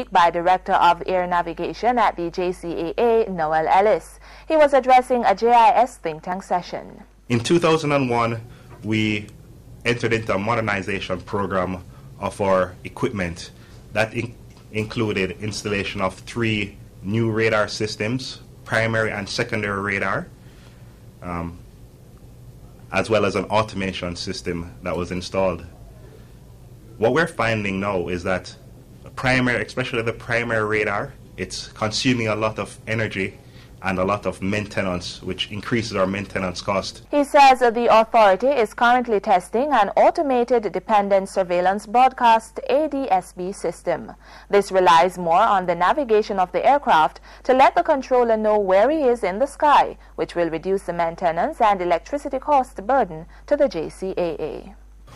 by Director of Air Navigation at the JCAA, Noel Ellis. He was addressing a JIS think tank session. In 2001, we entered into a modernization program of our equipment that included installation of 3 new radar systems, primary and secondary radar, as well as an automation system that was installed. What we're finding now is that especially the primary radar, it's consuming a lot of energy and a lot of maintenance, which increases our maintenance cost. He says the authority is currently testing an automated dependent surveillance broadcast ADSB system. This relies more on the navigation of the aircraft to let the controller know where he is in the sky, which will reduce the maintenance and electricity cost burden to the JCAA.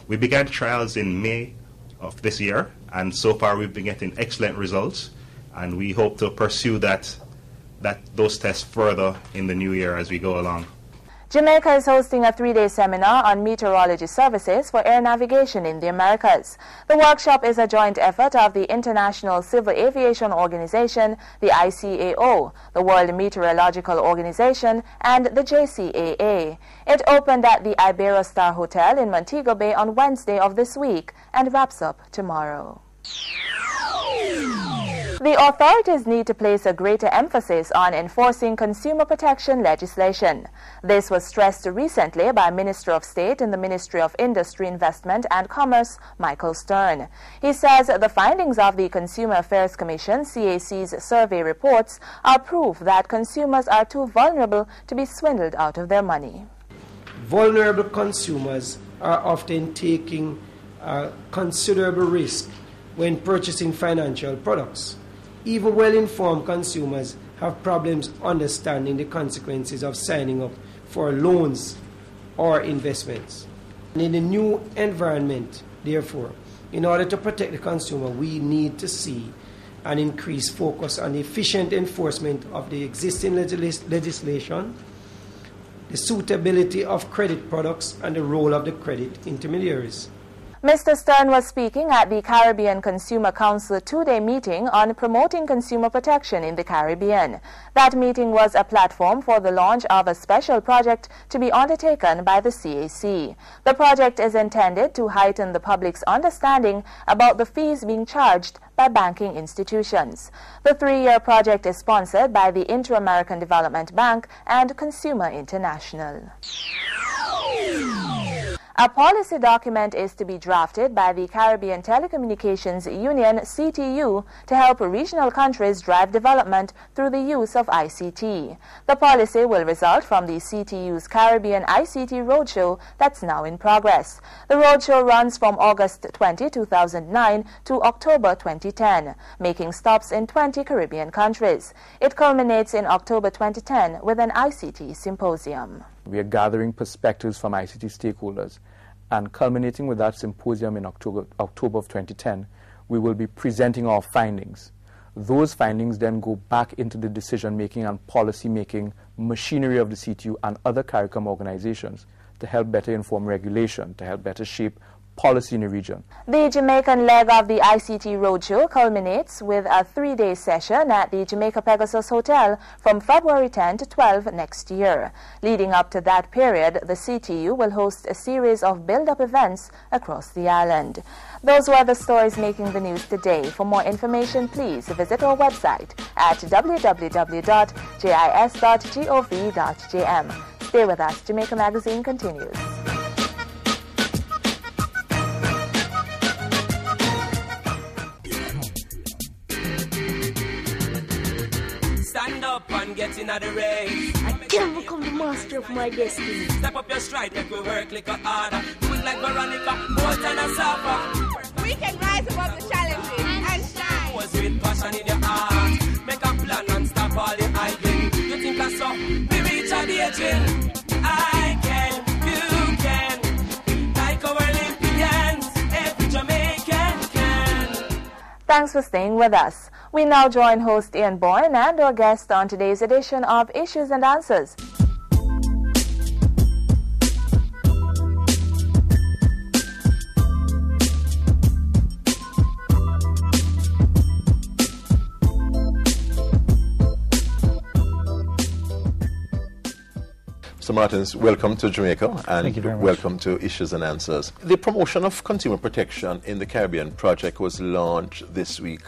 We began trials in May of this year, and so far we've been getting excellent results, and we hope to pursue those tests further in the new year as we go along. Jamaica is hosting a 3-day seminar on meteorology services for air navigation in the Americas. The workshop is a joint effort of the International Civil Aviation Organization, the ICAO, the World Meteorological Organization, and the JCAA. It opened at the Iberostar Hotel in Montego Bay on Wednesday of this week and wraps up tomorrow. The authorities need to place a greater emphasis on enforcing consumer protection legislation. This was stressed recently by Minister of State in the Ministry of Industry, Investment and Commerce, Michael Stern. He says the findings of the Consumer Affairs Commission, CAC's survey reports are proof that consumers are too vulnerable to be swindled out of their money. Vulnerable consumers are often taking considerable risk when purchasing financial products. Even well-informed consumers have problems understanding the consequences of signing up for loans or investments. And in the new environment, therefore, in order to protect the consumer, we need to see an increased focus on the efficient enforcement of the existing legislation, the suitability of credit products, and the role of the credit intermediaries. Mr. Stern was speaking at the Caribbean Consumer Council 2-day meeting on promoting consumer protection in the Caribbean. That meeting was a platform for the launch of a special project to be undertaken by the CAC. The project is intended to heighten the public's understanding about the fees being charged by banking institutions. The 3-year project is sponsored by the Inter-American Development Bank and Consumer International. A policy document is to be drafted by the Caribbean Telecommunications Union, CTU, to help regional countries drive development through the use of ICT. The policy will result from the CTU's Caribbean ICT Roadshow that's now in progress. The roadshow runs from August 20, 2009 to October 2010, making stops in 20 Caribbean countries. It culminates in October 2010 with an ICT symposium. We are gathering perspectives from ICT stakeholders, and culminating with that symposium in October of 2010, we will be presenting our findings. Those findings then go back into the decision-making and policy-making machinery of the CTU and other CARICOM organizations to help better inform regulation, to help better shape policy in the region. The Jamaican leg of the ICT Roadshow culminates with a 3-day session at the Jamaica Pegasus Hotel from February 10 to 12 next year. Leading up to that period, the CTU will host a series of build-up events across the island. Those were the stories making the news today. For more information, please visit our website at www.jis.gov.jm. Stay with us. Jamaica Magazine continues. Stand up and get in the race. I can become the master of my destiny. Step up your stride, make we work like a harder. Do it like Veronica, more than a suffer. We can rise above the challenges and shine. Was with passion in your heart. Make a plan and stop all the idling. You think that's so? We reach a the aging. I can, you can. Like our Olympians, every Jamaican can. Thanks for staying with us. We now join host Ian Boyne and our guest on today's edition of Issues and Answers. Mr. Martins, welcome to Jamaica Thank you very and much. welcome to Issues and Answers. The promotion of consumer protection in the Caribbean project was launched this week.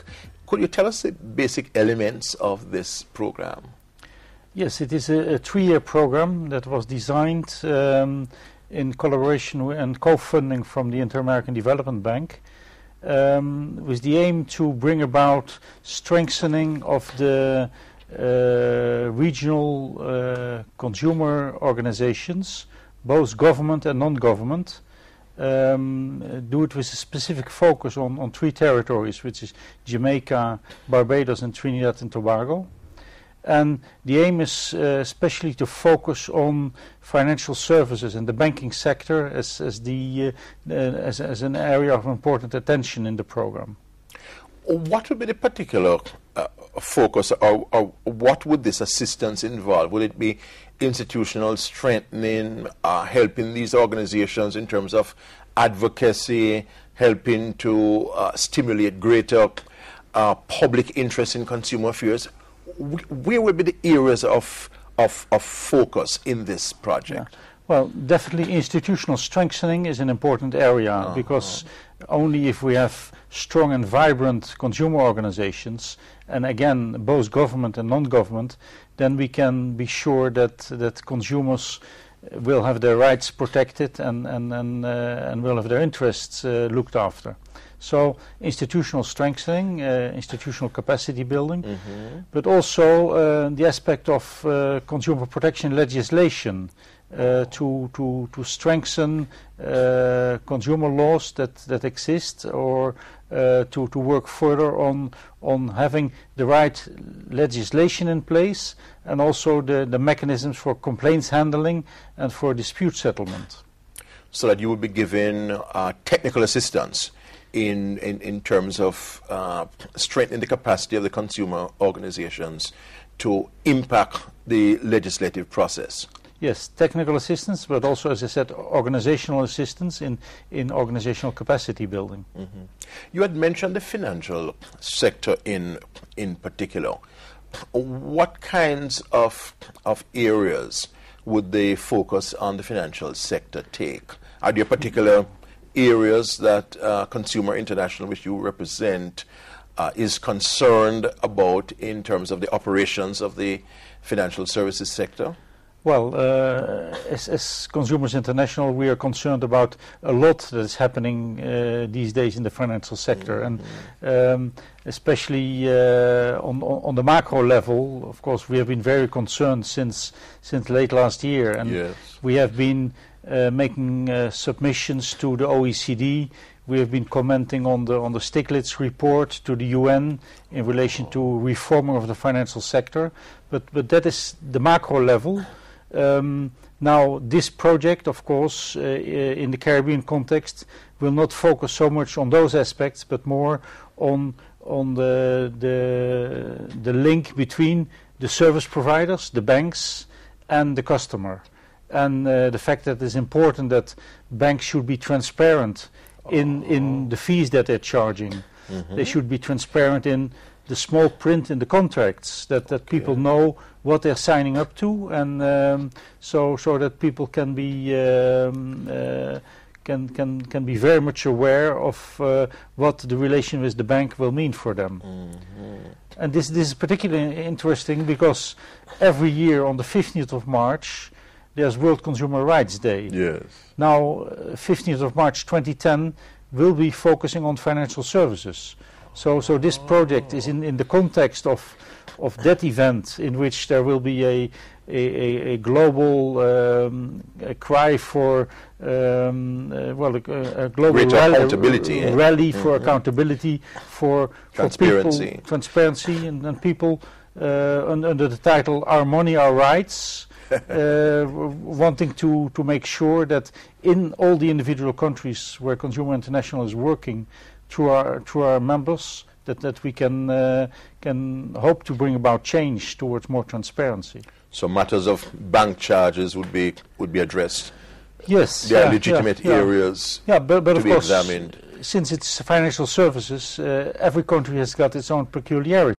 Could you tell us the basic elements of this program? Yes, it is a 3-year program that was designed in collaboration and co-funding from the Inter-American Development Bank with the aim to bring about strengthening of the regional consumer organizations, both government and non-government, do it with a specific focus on 3 territories, which is Jamaica, Barbados and Trinidad and Tobago. And the aim is especially to focus on financial services and the banking sector as an area of important attention in the program. What would be the particular focus, or what would this assistance involve? Would it be institutional strengthening, helping these organizations in terms of advocacy, helping to stimulate greater public interest in consumer affairs? Where would be the areas of focus in this project? Yeah. Well, definitely institutional strengthening is an important area, because only if we have strong and vibrant consumer organizations, and again both government and non-government, then we can be sure that consumers will have their rights protected and will have their interests looked after. So institutional strengthening, institutional capacity building, but also the aspect of consumer protection legislation to strengthen consumer laws that exist, or to work further on having the right legislation in place, and also the mechanisms for complaints handling and for dispute settlement. So that you would be given technical assistance in terms of strengthening the capacity of the consumer organizations to impact the legislative process. Yes, technical assistance, but also, as I said, organizational assistance in organizational capacity building. You had mentioned the financial sector in particular. What kinds of areas would the focus on the financial sector take? Are there particular areas that Consumer International, which you represent, is concerned about in terms of the operations of the financial services sector? Well, as Consumers International, we are concerned about a lot that is happening these days in the financial sector, and especially on the macro level. Of course, we have been very concerned since late last year, and we have been making submissions to the OECD. We have been commenting on the Stiglitz report to the UN in relation to reforming of the financial sector, but that is the macro level. Now, this project, of course, in the Caribbean context, will not focus so much on those aspects, but more on the link between the service providers, the banks, and the customer, and the fact that it is important that banks should be transparent in the fees that they're charging. They should be transparent in the small print in the contracts, that people know what they're signing up to, and so that people can be very much aware of what the relation with the bank will mean for them. And this is particularly interesting because every year on the 15th of March there's World Consumer Rights Day. Yes. Now 15th of March 2010 will be focusing on financial services. So this project is in the context of that event, in which there will be a global cry for a global rally for accountability, for transparency, and people under the title "Our Money, Our Rights." Wanting to make sure that in all the individual countries where Consumer International is working, through our members, that we can hope to bring about change towards more transparency. So matters of bank charges would be addressed. Yes, there are legitimate areas but to of be course, examined. Since it's financial services, every country has got its own peculiarity.